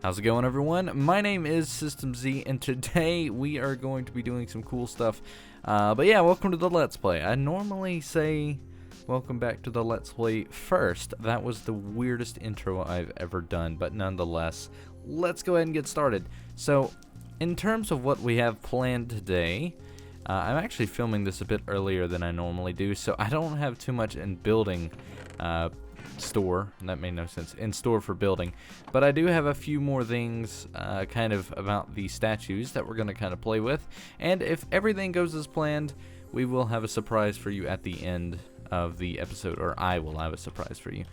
How's it going, everyone? My name is System Z, and today we are going to be doing some cool stuff. But yeah, welcome to the Let's Play. I normally say welcome back to the Let's Play first. That was the weirdest intro I've ever done, but nonetheless, let's go ahead and get started. So, in terms of what we have planned today, I'm actually filming this a bit earlier than I normally do, so I don't have too much in building store. That made no sense. In store for building. But I do have a few more things kind of about the statues that we're going to kind of play with. And if everything goes as planned, we will have a surprise for you at the end of the episode, or I will have a surprise for you.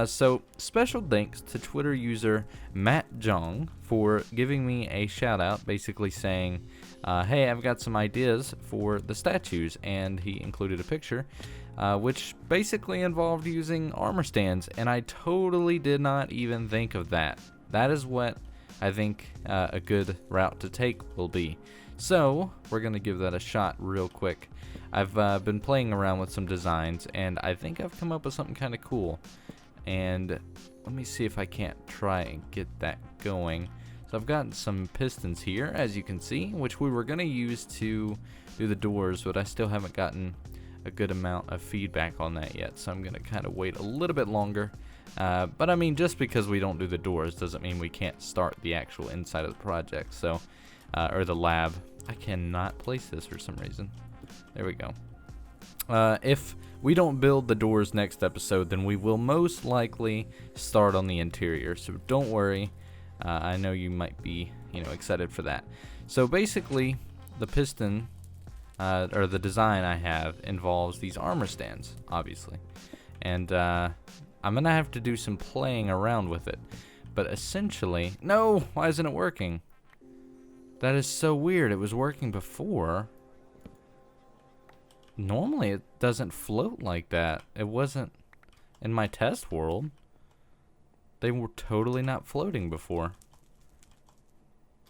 So special thanks to Twitter user Matt Jong for giving me a shout out, basically saying, hey, I've got some ideas for the statues, and he included a picture. Which basically involved using armor stands, and I totally did not even think of that. That is what I think a good route to take will be. So, we're going to give that a shot real quick. I've been playing around with some designs, and I think I've come up with something kind of cool. And let me see if I can't try and get that going. So I've got some pistons here, as you can see, which we were going to use to do the doors, but I still haven't gotten a good amount of feedback on that yet, so I'm gonna kind of wait a little bit longer. But I mean, just because we don't do the doors doesn't mean we can't start the actual inside of the project. So, or the lab. I cannot place this for some reason. There we go. If we don't build the doors next episode, then we will most likely start on the interior. So don't worry. I know you might be, excited for that. So basically, the piston. Or the design I have involves these armor stands, obviously. And I'm going to have to do some playing around with it. But essentially... No! Why isn't it working? That is so weird. It was working before. Normally it doesn't float like that. It wasn't in my test world. They were totally not floating before.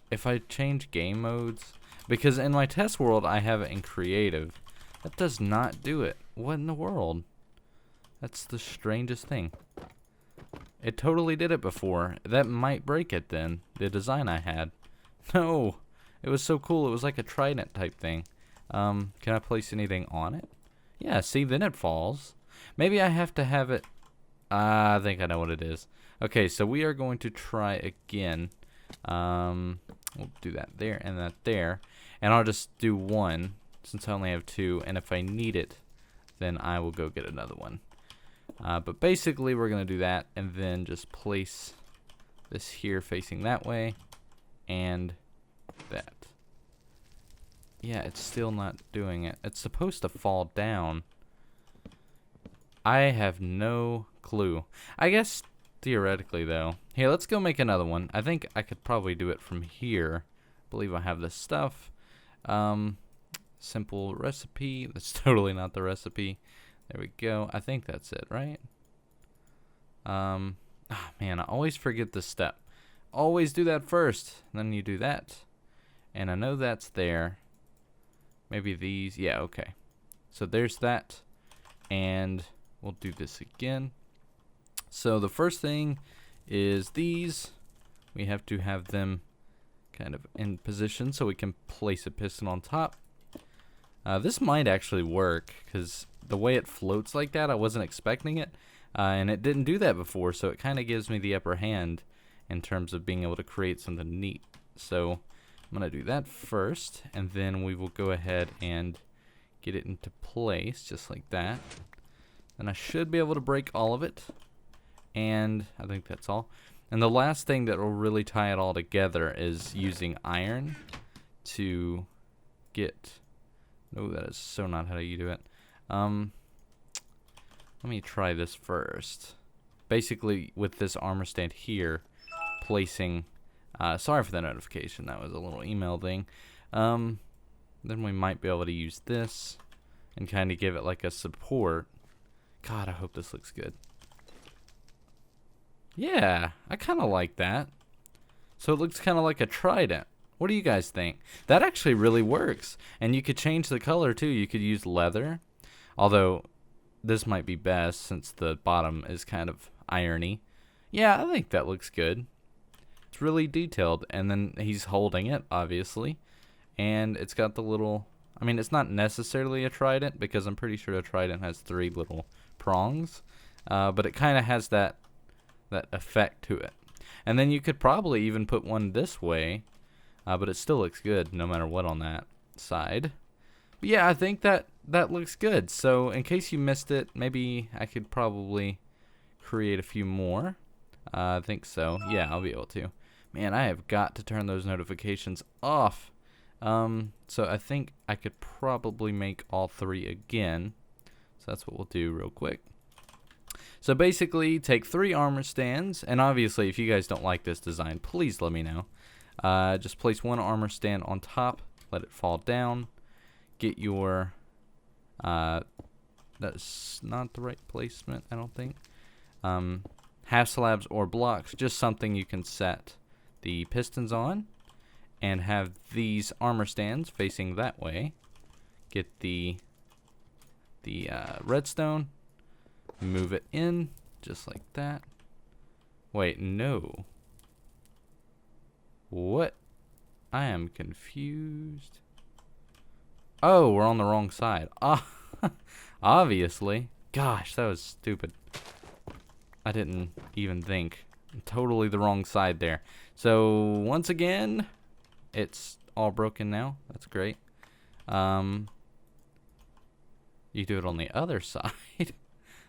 If I change game modes... Because in my test world, I have it in creative. That does not do it. What in the world? That's the strangest thing. It totally did it before. That might break it then. The design I had. No! It was so cool. It was like a trident type thing. Can I place anything on it? Yeah, see, then it falls. Maybe I have to have it... I think I know what it is. Okay, so we are going to try again. We'll do that there and that there. And I'll just do one, since I only have two. And if I need it, then I will go get another one. But basically, we're going to do that. And then just place this here facing that way. And that. Yeah, it's still not doing it. It's supposed to fall down. I have no clue. I guess... Theoretically, though. Here, let's go make another one. I think I could probably do it from here. I believe I have this stuff. Simple recipe. That's totally not the recipe. There we go. I think that's it, right? Oh, man, I always forget this step. Always do that first. Then you do that. And I know that's there. Maybe these. Yeah, okay. So there's that. And we'll do this again. So the first thing is these. We have to have them kind of in position so we can place a piston on top. This might actually work because the way it floats like that, I wasn't expecting it. And it didn't do that before, so it kind of gives me the upper hand in terms of being able to create something neat. So I'm going to do that first, and then we will go ahead and get it into place just like that. And I should be able to break all of it. And I think that's all. And the last thing that will really tie it all together is using iron to get... No, that is so not how you do it. Let me try this first. Basically, with this armor stand here, placing... sorry for the notification. That was a little email thing. Then we might be able to use this and kind of give it like a support. God, I hope this looks good. Yeah, I kind of like that. So it looks kind of like a trident. What do you guys think? That actually really works. And you could change the color too. You could use leather. Although this might be best since the bottom is kind of irony. Yeah, I think that looks good. It's really detailed. And then he's holding it, obviously. And it's got the little, I mean, it's not necessarily a trident because I'm pretty sure a trident has 3 little prongs. But it kind of has that effect to it. And then you could probably even put one this way. But it still looks good no matter what on that side. But yeah, I think that looks good. So in case you missed it, maybe I could probably create a few more. I think so. Yeah, I'll be able to. Man, I have got to turn those notifications off. So I think I could probably make all 3 again. So that's what we'll do real quick. So basically, take 3 armor stands, and obviously if you guys don't like this design, please let me know. Just place 1 armor stand on top, let it fall down, get your, that's not the right placement, I don't think. Half slabs or blocks, just something you can set the pistons on, and have these armor stands facing that way. Get the redstone, move it in, just like that. Wait, no. What? I am confused. Oh, we're on the wrong side. Obviously. Gosh, that was stupid. I didn't even think. Totally the wrong side there. So, once again, it's all broken now. That's great. You do it on the other side.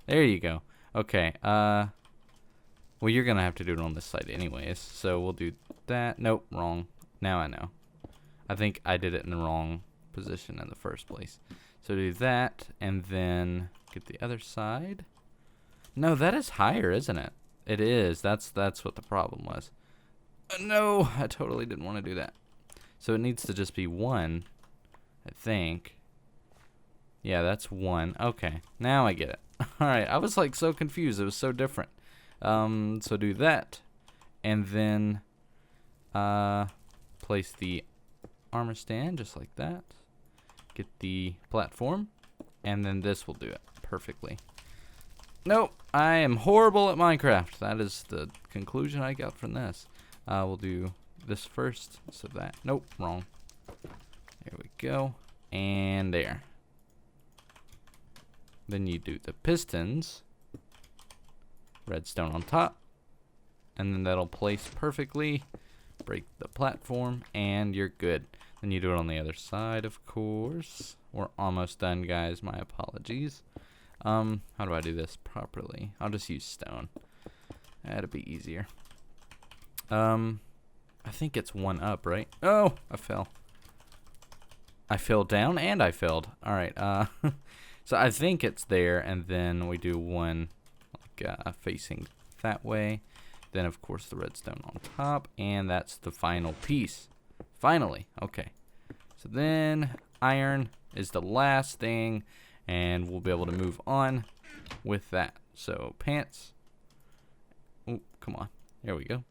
There you go. Okay, well, you're gonna have to do it on this side anyways. So, we'll do that. Nope, wrong. Now I know. I think I did it in the wrong position in the first place. So, do that, and then get the other side. No, that is higher, isn't it? It is. That's what the problem was. No, I totally didn't want to do that. So it needs to just be 1, I think. Yeah, that's 1. Okay, now I get it. All right, I was like so confused. It was so different. So do that, and then place the armor stand just like that. Get the platform, and then this will do it perfectly. Nope, I am horrible at Minecraft. That is the conclusion I got from this. We'll do this first, so that, nope, wrong. There we go, and there. Then you do the pistons, redstone on top, and then that'll place perfectly. Break the platform, and you're good. Then you do it on the other side, of course. We're almost done, guys. My apologies. How do I do this properly? I'll just use stone. That'll be easier. I think it's 1 up, right? Oh, I fell. I fell down and I failed. All right. So I think it's there, and then we do 1 like facing that way. Then of course the redstone on top, and that's the final piece. Finally, okay. So then iron is the last thing, and we'll be able to move on with that. So pants. Oh, come on. There we go.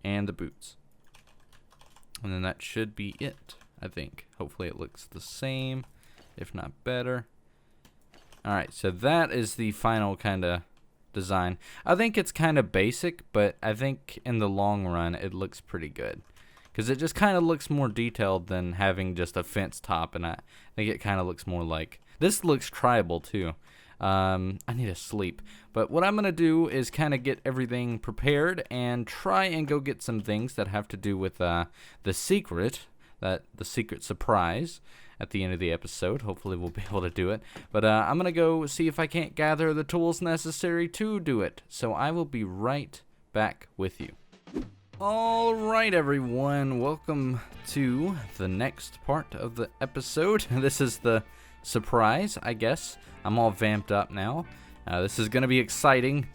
And the boots. And then that should be it, I think. Hopefully it looks the same, if not better. Alright, so that is the final kind of design. I think it's kind of basic, but I think in the long run it looks pretty good. Because it just kind of looks more detailed than having just a fence top, and I think it kind of looks more like... This looks tribal too. I need to sleep. But what I'm going to do is kind of get everything prepared and try and go get some things that have to do with the secret, the secret surprise at the end of the episode. Hopefully we'll be able to do it. But I'm going to go see if I can't gather the tools necessary to do it. So I will be right back with you. All right, everyone. Welcome to the next part of the episode. This is the surprise, I guess. I'm all vamped up now. This is going to be exciting,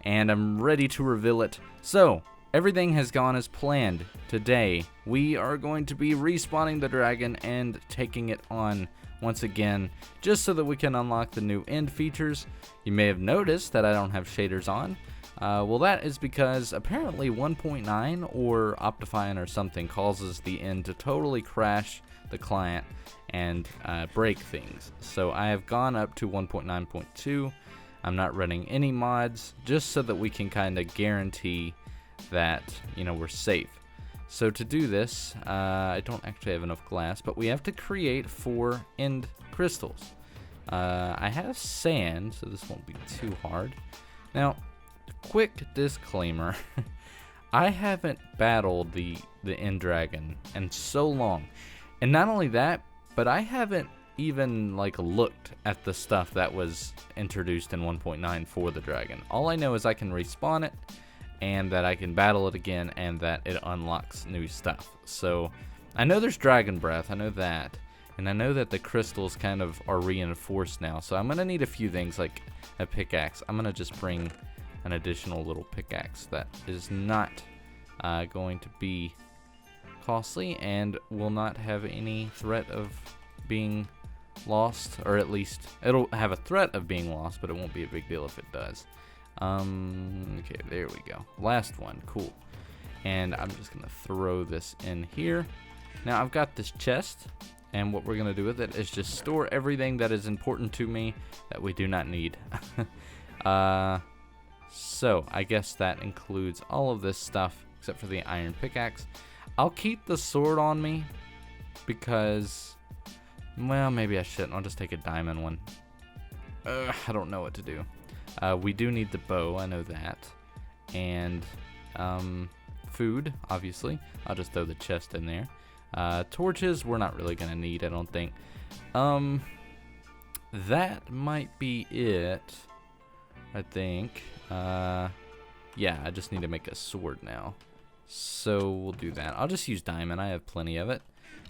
and I'm ready to reveal it. So, everything has gone as planned. Today, we are going to be respawning the dragon and taking it on once again, just so that we can unlock the new end features. You may have noticed that I don't have shaders on. Well, that is because apparently 1.9 or Optifine or something causes the end to totally crash the client and break things. So I have gone up to 1.9.2. I'm not running any mods, just so that we can kind of guarantee that, you know, we're safe. So to do this, I don't actually have enough glass, but we have to create 4 end crystals. I have sand, so this won't be too hard. Now, quick disclaimer. I haven't battled the end dragon in so long. And not only that, but I haven't even like looked at the stuff that was introduced in 1.9 for the dragon. All I know is I can respawn it, and that I can battle it again, and that it unlocks new stuff. So I know there's dragon breath, I know that, and I know that the crystals kind of are reinforced now. So I'm gonna need a few things like a pickaxe. I'm gonna just bring an additional little pickaxe that is not going to be costly and will not have any threat of being lost, or at least it'll have a threat of being lost, but it won't be a big deal if it does. Okay, there we go. Last one, cool. And I'm just gonna throw this in here. Now I've got this chest, and what we're gonna do with it is just store everything that is important to me that we do not need. So I guess that includes all of this stuff except for the iron pickaxe. I'll keep the sword on me because, well, maybe I shouldn't. I'll just take a diamond one. I don't know what to do. We do need the bow, I know that. And food, obviously. I'll just throw the chest in there. Torches, we're not really going to need, I don't think. That might be it, I think. Yeah, I just need to make a sword now. So we'll do that. I'll just use diamond. I have plenty of it.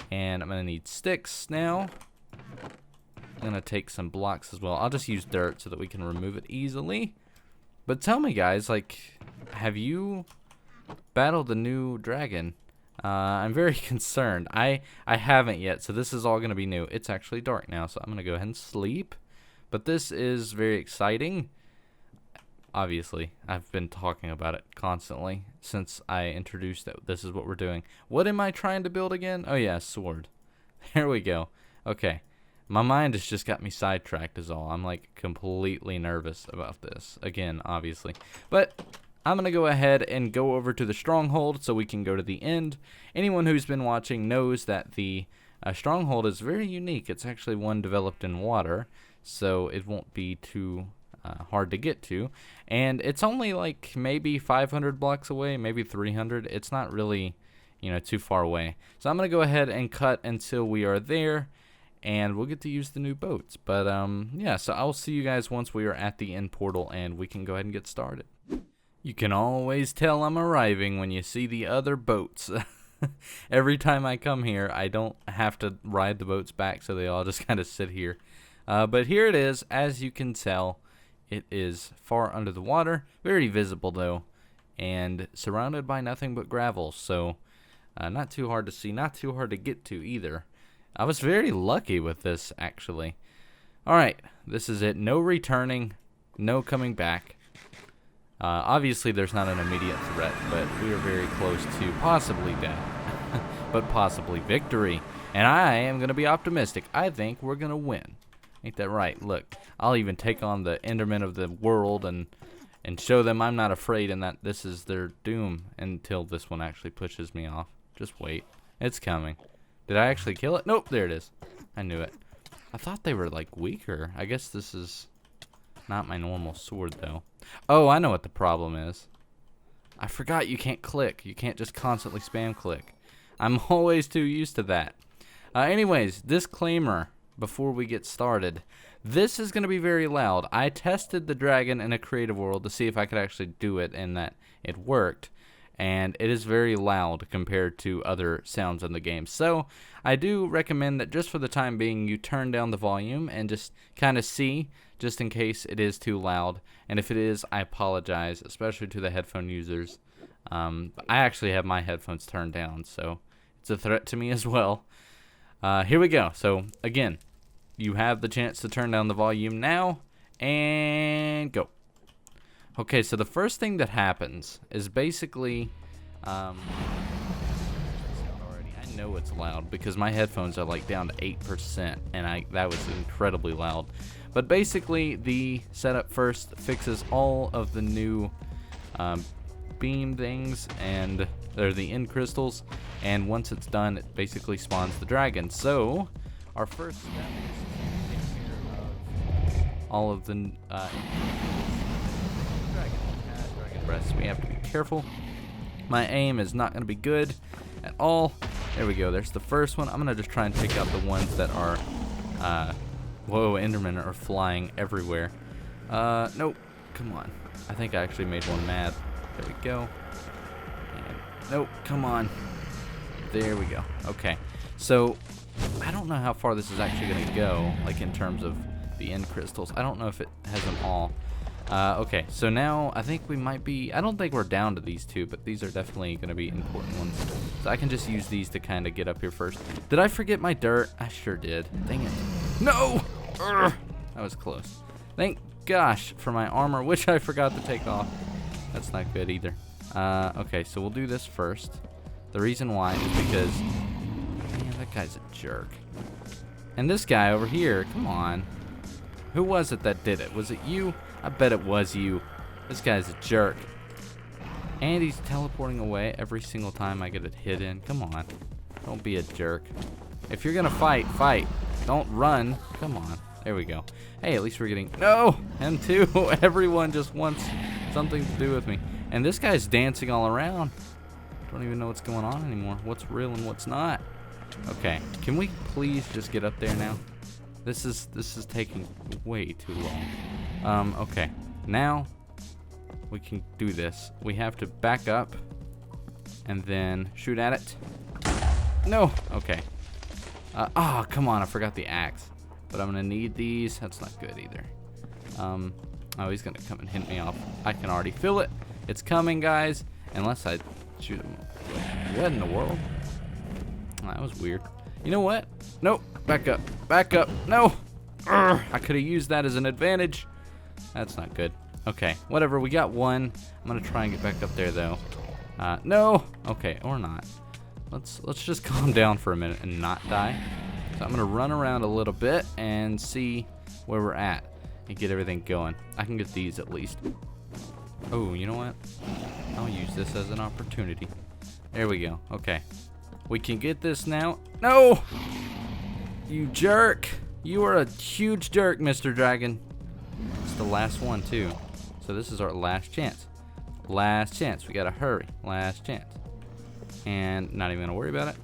And I'm going to need sticks now. I'm going to take some blocks as well. I'll just use dirt so that we can remove it easily. But tell me, guys, like, have you battled the new dragon? I'm very concerned. I haven't yet, so this is all going to be new. It's actually dark now, so I'm going to go ahead and sleep. But this is very exciting. Obviously, I've been talking about it constantly since I introduced that this is what we're doing. What am I trying to build again? Oh yeah, sword. There we go. Okay. My mind has just got me sidetracked is all. I'm like completely nervous about this. Again, obviously. But I'm going to go ahead and go over to the stronghold so we can go to the end. Anyone who's been watching knows that the stronghold is very unique. It's actually one developed in water, so it won't be too hard to get to, and it's only like maybe 500 blocks away, maybe 300. It's not really, you know, too far away. So I'm gonna go ahead and cut until we are there, and we'll get to use the new boats. But yeah, so I'll see you guys once we are at the end portal and we can go ahead and get started. You can always tell I'm arriving when you see the other boats. Every time I come here, I don't have to ride the boats back, so they all just kind of sit here. But here it is. As you can tell, it is far under the water, very visible though, and surrounded by nothing but gravel, so not too hard to see, not too hard to get to either. I was very lucky with this, actually. Alright, this is it. No returning, no coming back. Obviously there's not an immediate threat, but we are very close to possibly death, but possibly victory. And I am going to be optimistic. I think we're going to win. Ain't that right? Look, I'll even take on the Endermen of the world and show them I'm not afraid and that this is their doom until this one actually pushes me off. Just wait. It's coming. Did I actually kill it? Nope, there it is. I knew it. I thought they were like weaker. I guess this is not my normal sword though. Oh, I know what the problem is. I forgot you can't click. You can't just constantly spam click. I'm always too used to that. Anyways, disclaimer. Before we get started, this is going to be very loud. I tested the dragon in a creative world to see if I could actually do it and that it worked, and it is very loud compared to other sounds in the game. So I do recommend that just for the time being you turn down the volume and just kind of see, just in case it is too loud. And if it is, I apologize, especially to the headphone users. I actually have my headphones turned down, so it's a threat to me as well. Here we go. So again, you have the chance to turn down the volume now, and go. Okay, so the first thing that happens is basically, I know it's loud because my headphones are like down to 8%, and that was incredibly loud. But basically, the setup first fixes all of the new beam things, and they're the end crystals. And once it's done, it basically spawns the dragon. So our first step is to take care of all of the dragon breaths. We have to be careful. My aim is not going to be good at all. There we go. There's the first one. I'm going to just try and take out the ones that are whoa, Endermen are flying everywhere. Nope. Come on. I think I actually made one mad. There we go. And, nope. Come on. There we go. Okay. So, I don't know how far this is actually going to go, like in terms of the end crystals. I don't know if it has them all. Okay, so now I think we might be, I don't think we're down to these two, but these are definitely going to be important ones. So I can just use these to kind of get up here first. Did I forget my dirt? I sure did. Dang it. No! Urgh! That was close. Thank gosh for my armor, which I forgot to take off. That's not good either. Okay, so we'll do this first. The reason why is because, man, that guy's a jerk. And this guy over here, come on. Who was it that did it? Was it you? I bet it was you. This guy's a jerk. And he's teleporting away every single time I get a hit in. Come on. Don't be a jerk. If you're gonna fight, fight. Don't run. Come on. There we go. Hey, at least we're getting... No! Him too. Everyone just wants something to do with me. And this guy's dancing all around. Don't even know what's going on anymore. What's real and what's not. Okay. Can we please just get up there now? This is taking way too long. Okay. Now we can do this. We have to back up and then shoot at it. No. Okay. Oh, come on. I forgot the axe. But I'm gonna need these. That's not good either. Oh, he's gonna come and hit me off. I can already feel it. It's coming, guys. Unless I shoot him. What in the world? Oh, that was weird. You know what? Nope. Back up. Back up. No. Urgh, I could have used that as an advantage. That's not good. Okay. Whatever. We got one. I'm gonna try and get back up there though. No. Okay. Or not. Let's just calm down for a minute and not die. So I'm gonna run around a little bit and see where we're at and get everything going. I can get these at least. Oh, you know what? I'll use this as an opportunity. There we go. Okay. We can get this now. No! You jerk! You are a huge jerk, Mr. Dragon. It's the last one, too. So this is our last chance. Last chance. We gotta hurry. Last chance. And not even gonna worry about it.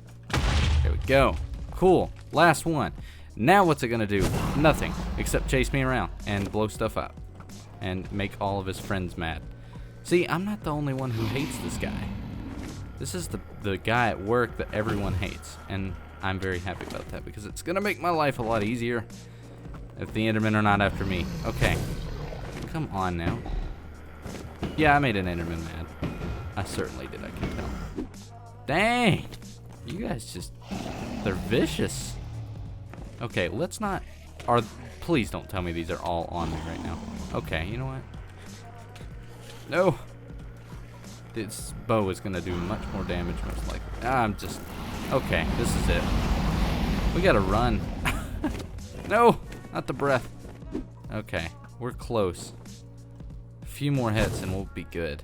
There we go. Cool. Last one. Now what's it gonna do? Nothing. Except chase me around and blow stuff up. And make all of his friends mad. See, I'm not the only one who hates this guy. This is the guy at work that everyone hates. And I'm very happy about that because it's gonna make my life a lot easier if the Endermen are not after me. Okay. Come on now. Yeah, I made an Enderman mad. I certainly did, I can tell. Dang! You guys just... they're vicious. Okay, let's not... please don't tell me these are all on me right now. Okay, you know what? No! This bow is gonna do much more damage, most likely. I'm just... okay, this is it. We gotta run. No! Not the breath. Okay, we're close. A few more hits and we'll be good.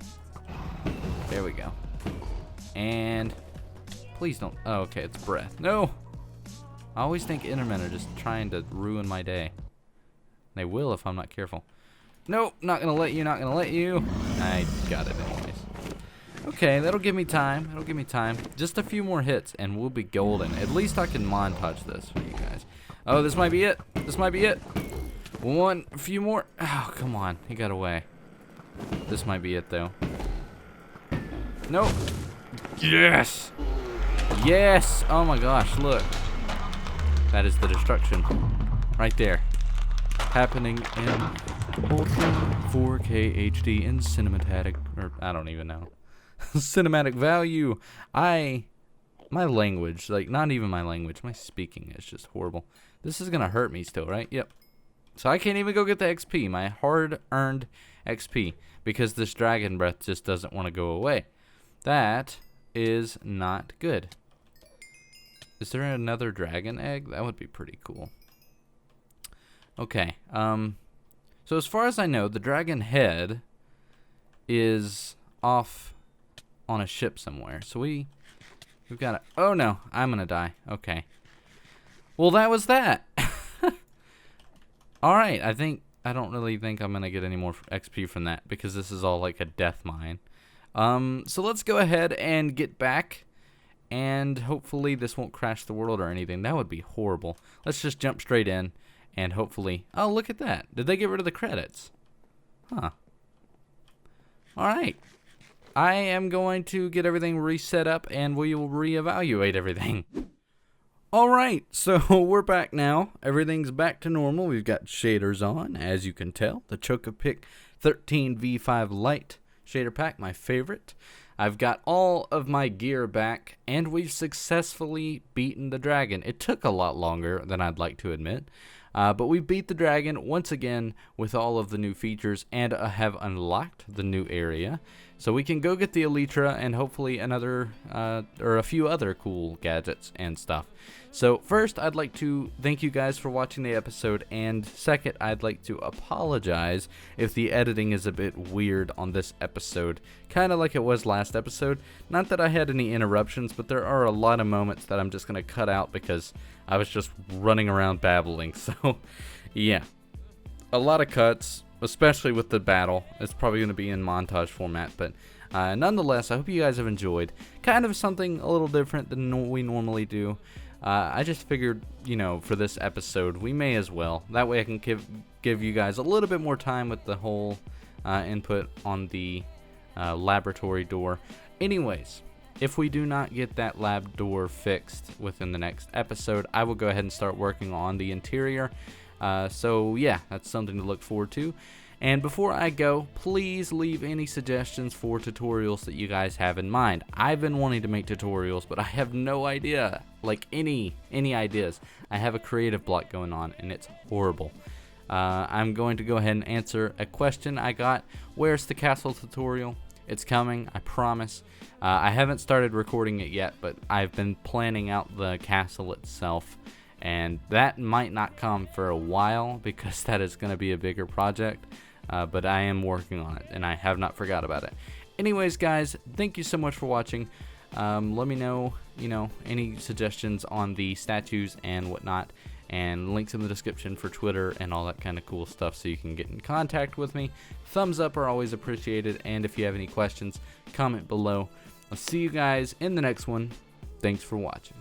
There we go. And... please don't... oh, okay, it's breath. No! I always think Endermen are just trying to ruin my day. They will if I'm not careful. Nope, not gonna let you, not gonna let you. I got it anyways. Okay, that'll give me time. That'll give me time. Just a few more hits and we'll be golden. At least I can montage this for you guys. Oh, this might be it. This might be it. A few more. Oh, come on. He got away. This might be it though. Nope. Yes! Yes! Oh my gosh, look. That is the destruction. Right there. Happening in Ultra 4K HD in cinematic, or I don't even know. Cinematic value. My language, like not even my language, my speaking is just horrible. This is gonna hurt me still, right? Yep. So I can't even go get the XP, my hard-earned XP, because this dragon breath just doesn't want to go away. That is not good. Is there another dragon egg? That would be pretty cool. Okay. So as far as I know, the dragon head is off on a ship somewhere. So we've got to... Oh, no. I'm going to die. Okay. Well, that was that. Alright, I don't really think I'm going to get any more XP from that because this is all like a death mine. So let's go ahead and get back. And hopefully this won't crash the world or anything. That would be horrible. Let's just jump straight in. And hopefully... Oh, look at that. Did they get rid of the credits? Huh. Alright. I am going to get everything reset up and we will reevaluate everything. Alright, so we're back now. Everything's back to normal. We've got shaders on, as you can tell. The Chocopic 13V5 Lite shader pack, my favorite. I've got all of my gear back, and we've successfully beaten the dragon. It took a lot longer than I'd like to admit. But we beat the dragon once again with all of the new features and have unlocked the new area. So we can go get the Elytra and hopefully another, or a few other cool gadgets and stuff. So first, I'd like to thank you guys for watching the episode, and second, I'd like to apologize if the editing is a bit weird on this episode. Kind of like it was last episode. Not that I had any interruptions, but there are a lot of moments that I'm just going to cut out because I was just running around babbling. So, yeah. A lot of cuts, especially with the battle. It's probably going to be in montage format, but nonetheless, I hope you guys have enjoyed. Kind of something a little different than we normally do. I just figured, you know, for this episode, we may as well. That way I can give you guys a little bit more time with the whole input on the laboratory door. Anyways, if we do not get that lab door fixed within the next episode, I will go ahead and start working on the interior. So yeah, that's something to look forward to. And before I go, please leave any suggestions for tutorials that you guys have in mind. I've been wanting to make tutorials, but I have no idea, like any ideas. I have a creative block going on, and it's horrible. I'm going to go ahead and answer a question I got. Where's the castle tutorial? It's coming, I promise. I haven't started recording it yet, but I've been planning out the castle itself. And that might not come for a while because that is going to be a bigger project. But I am working on it, and I have not forgot about it. Anyways, guys, thank you so much for watching. Let me know, any suggestions on the statues and whatnot, and links in the description for Twitter and all that kind of cool stuff so you can get in contact with me. Thumbs up are always appreciated, and if you have any questions, comment below. I'll see you guys in the next one. Thanks for watching.